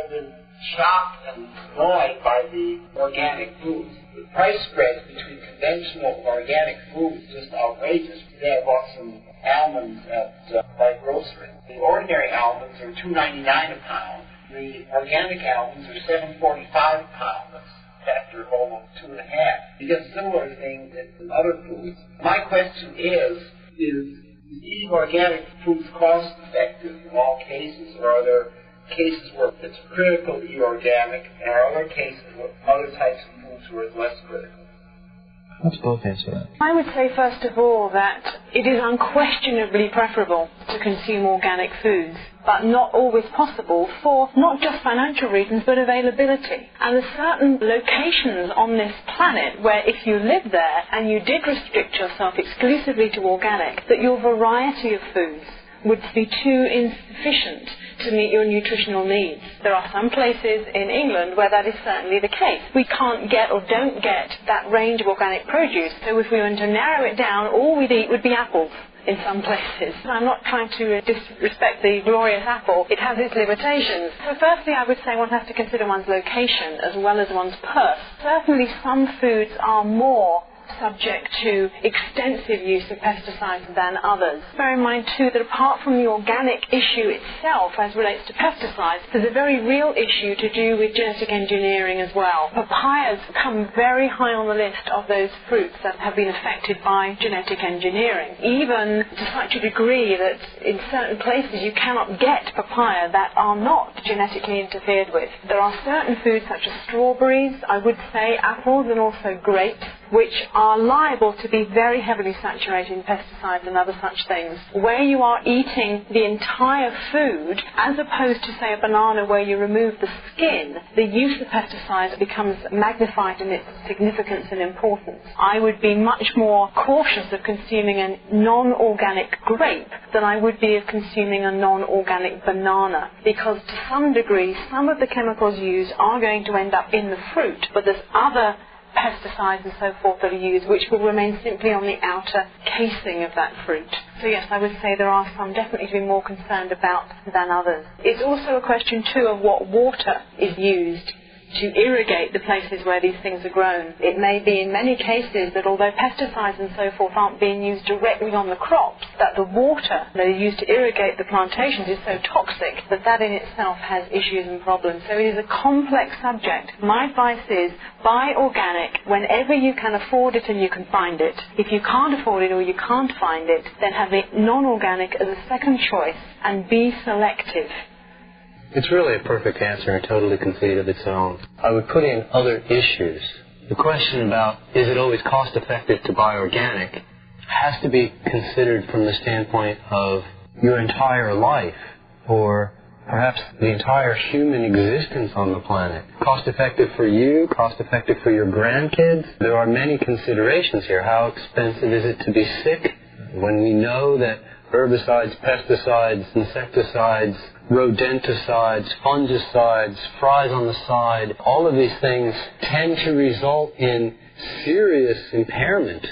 I've been shocked and annoyed by the organic foods. The price spread between conventional and organic food is just outrageous. Today I bought some almonds at my grocery. The ordinary almonds are $2.99 a pound. The organic almonds are $7.45 a pound. That's after almost 2.5. You get similar things in other foods. My question is eating organic foods cost effective in all cases, or are there cases where it's critical to eat organic, and are other cases where other types of foods where it's less critical? Let's both answer that. I would say, first of all, that it is unquestionably preferable to consume organic foods, but not always possible for not just financial reasons, but availability. And there are certain locations on this planet where if you live there and you did restrict yourself exclusively to organic, that your variety of foods would be too insufficient to meet your nutritional needs. There are some places in England where that is certainly the case. We can't get or don't get that range of organic produce, so if we were to narrow it down, all we'd eat would be apples in some places. I'm not trying to disrespect the glorious apple. It has its limitations. So firstly, I would say one has to consider one's location as well as one's purse. Certainly some foods are more subject to extensive use of pesticides than others. Bear in mind too that apart from the organic issue itself as relates to pesticides, there's a very real issue to do with genetic engineering as well. Papayas come very high on the list of those fruits that have been affected by genetic engineering, even to such a degree that in certain places you cannot get papaya that are not genetically interfered with. There are certain foods such as strawberries, I would say apples and also grapes, which are liable to be very heavily saturated in pesticides and other such things. Where you are eating the entire food, as opposed to, say, a banana where you remove the skin, the use of pesticides becomes magnified in its significance and importance. I would be much more cautious of consuming a non-organic grape than I would be of consuming a non-organic banana, because to some degree, some of the chemicals used are going to end up in the fruit, but there's other pesticides and so forth that are used which will remain simply on the outer casing of that fruit. So yes, I would say there are some definitely to be more concerned about than others. It's also a question too of what water is used to irrigate the places where these things are grown. It may be in many cases that although pesticides and so forth aren't being used directly on the crops, that the water that is used to irrigate the plantations is so toxic that that in itself has issues and problems. So it is a complex subject. My advice is buy organic whenever you can afford it and you can find it. If you can't afford it or you can't find it, then have it non-organic as a second choice and be selective. It's really a perfect answer and totally conceit of its own. I would put in other issues. The question about is it always cost effective to buy organic has to be considered from the standpoint of your entire life, or perhaps the entire human existence on the planet. Cost effective for you, cost effective for your grandkids. There are many considerations here. How expensive is it to be sick? When we know that herbicides, pesticides, insecticides, rodenticides, fungicides, fries on the side, all of these things tend to result in serious impairment.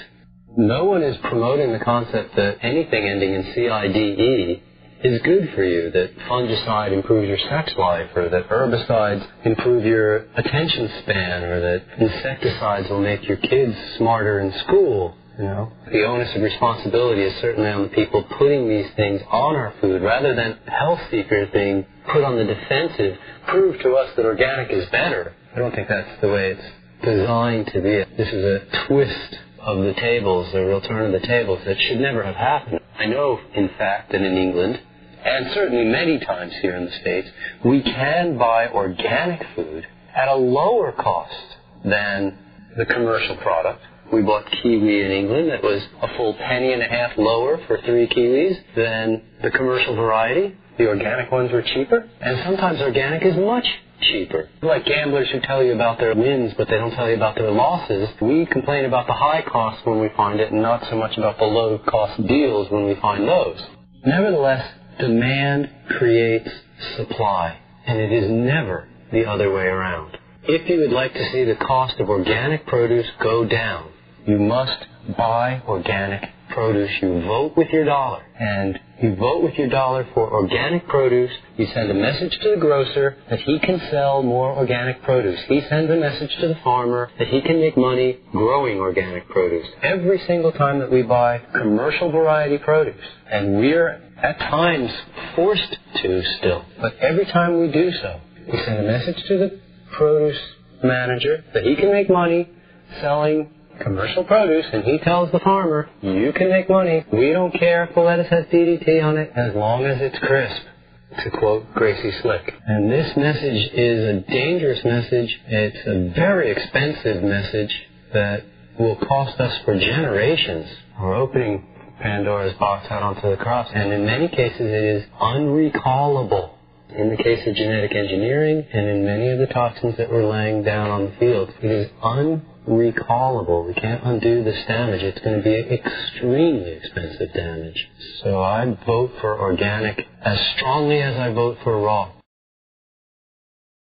No one is promoting the concept that anything ending in CIDE is good for you, that fungicide improves your sex life, or that herbicides improve your attention span, or that insecticides will make your kids smarter in school. You know, the onus of responsibility is certainly on the people putting these things on our food, rather than health seekers being put on the defensive. Prove to us that organic is better. I don't think that's the way it's designed to be. This is a twist of the tables, a real turn of the tables that should never have happened. I know, in fact, that in England, and certainly many times here in the States, we can buy organic food at a lower cost than the commercial product. We bought kiwi in England that was a full penny and a half lower for 3 kiwis than the commercial variety. The organic ones were cheaper, and sometimes organic is much cheaper. Like gamblers who tell you about their wins, but they don't tell you about their losses. We complain about the high cost when we find it, and not so much about the low cost deals when we find those. Nevertheless, demand creates supply, and it is never the other way around. If you would like to see the cost of organic produce go down, you must buy organic produce, you vote with your dollar. And you vote with your dollar for organic produce. You send a message to the grocer that he can sell more organic produce. He sends a message to the farmer that he can make money growing organic produce. Every single time that we buy commercial variety produce, and we're at times forced to still, but every time we do so, we send a message to the produce manager that he can make money selling commercial produce, and he tells the farmer, you can make money. We don't care if the lettuce has DDT on it as long as it's crisp, to quote Gracie Slick. And this message is a dangerous message. It's a very expensive message that will cost us for generations. We're opening Pandora's box out onto the crops, and in many cases it is unrecallable. In the case of genetic engineering and in many of the toxins that we're laying down on the field, it is unrecallable. We can't undo this damage. It's going to be extremely expensive damage. So I vote for organic as strongly as I vote for raw.